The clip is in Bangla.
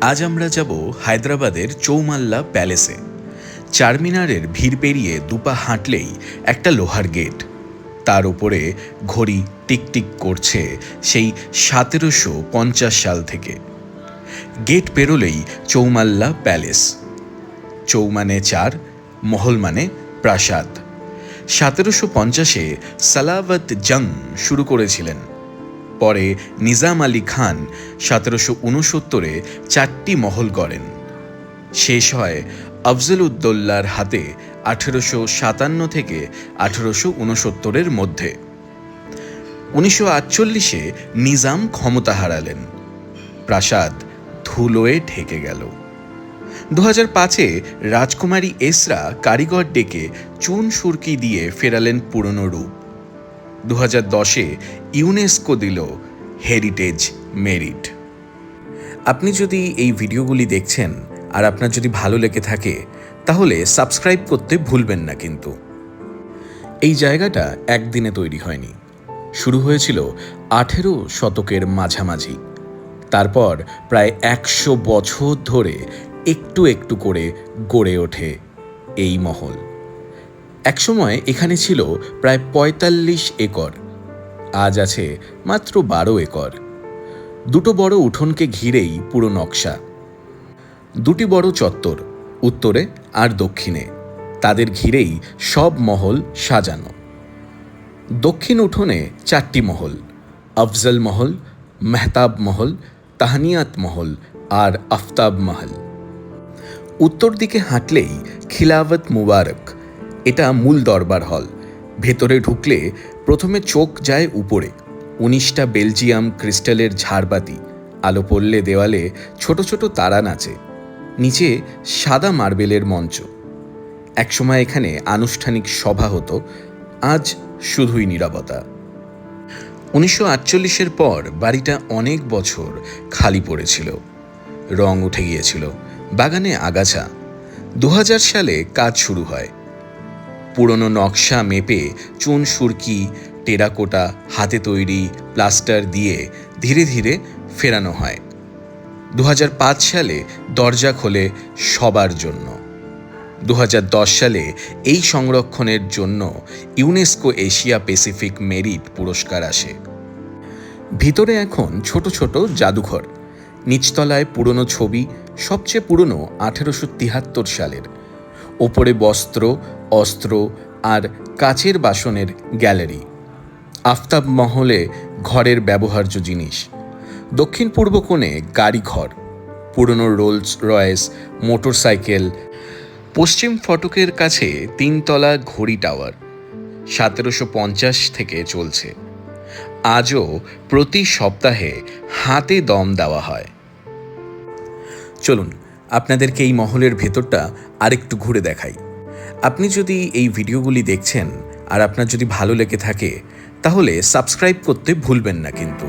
আজ আমরা যাব হায়দ্রাবাদের চৌমাল্লা প্যালেসে। চারমিনারের ভিড় পেরিয়ে দুপা হাঁটলেই একটা লোহার গেট, তার উপরে ঘড়ি টিকটিক করছে সেই 1750 সাল থেকে। গেট পেরোলেই চৌমাল্লা প্যালেস। চৌ মানে চার, মহল মানে প্রাসাদ। 1750-এ সালাওয়াত জং শুরু করেছিলেন। পরে নিজাম আলী খান 1769-এ 4টি মহল গড়েন। শেষ হয় আফজল উদ্দৌলার হাতে 1857 থেকে 1869-এর মধ্যে। 1948-এ নিজাম ক্ষমতা হারালেন, প্রাসাদ ধুলোয় ঢেকে গেল। 2005-এ রাজকুমারী এসরা কারিগর ডেকে চুন সুরকি দিয়ে ফেরালেন পুরনো রূপ। 2010-এ ইউনেস্কো দিল হেরিটেজ মেরিট। আপনি যদি এই ভিডিওগুলি দেখছেন আর আপনার যদি ভালো লেগে থাকে তাহলে সাবস্ক্রাইব করতে ভুলবেন না কিন্তু। এই জায়গাটা একদিনে তৈরি হয়নি, শুরু হয়েছিল 18 শতকের মাঝামাঝি। তারপর প্রায় 100 বছর ধরে একটু একটু করে গড়ে ওঠে এই মহল। একসময় এখানে ছিল প্রায় 45 একর, আজ আছে মাত্র 12 একর। দুটো বড় উঠোনকে ঘিরেই পুরো নকশা। দুটি বড় চত্বর, উত্তরে আর দক্ষিণে, তাদের ঘিরেই সব মহল সাজানো। দক্ষিণ উঠোনে 4টি মহল: আফজল মহল, মেহতাব মহল, তাহনিয়াত মহল আর আফতাব মহল। উত্তর দিকে হাঁটলেই খিলাফত মুবারক, এটা মূল দরবার হল। ভেতরে ঢুকলে প্রথমে চোখ যায় উপরে, 19টা বেলজিয়াম ক্রিস্টালের ঝাড়বাতি, আলো পড়লে দেওয়ালে ছোট ছোট তারা নাচে। নিচে সাদা মার্বেলের মঞ্চ। একসময় এখানে আনুষ্ঠানিক সভা হতো, আজ শুধুই নীরবতা। 1948-এর পর বাড়িটা অনেক বছর খালি পড়েছিল, রং উঠে গিয়েছিল, বাগানে আগাছা। 2000 সালে কাজ শুরু হয়। পুরনো নকশা মেপে চুন সুরকি, টেরাকোটা, হাতে তৈরি প্লাস্টার দিয়ে ধীরে ধীরে ফেরানো হয়। 2005 সালে দরজা খোলে সবার জন্য। 2010 সালে এই সংরক্ষণের জন্য ইউনেস্কো এশিয়া প্যাসিফিক মেরিট পুরস্কার আসে। ভিতরে এখন ছোট ছোট জাদুঘর, নিচতলায় পুরনো ছবি, সবচেয়ে পুরনো 1873 সালের। ওপরে বস্ত্র, অস্ত্র আর কাচের বাসনের গ্যালারি। আফতাব মহলে ঘরের ব্যবহার্য জিনিস। দক্ষিণ পূর্ব কোণে গাড়িঘর, পুরনো রোলস রয়েস মোটরসাইকেল। পশ্চিম ফটকের কাছে 3তলা ঘড়ি টাওয়ার, 1750 থেকে চলছে। আজও প্রতি সপ্তাহে হাতে দম দেওয়া হয়। চলুন আপনাদেরকে এই মহলের ভেতরটা আরেকটু ঘুরে দেখাই। আপনি যদি এই ভিডিওগুলি দেখছেন আর আপনার যদি ভালো লেগে থাকে তাহলে সাবস্ক্রাইব করতে ভুলবেন না কিন্তু।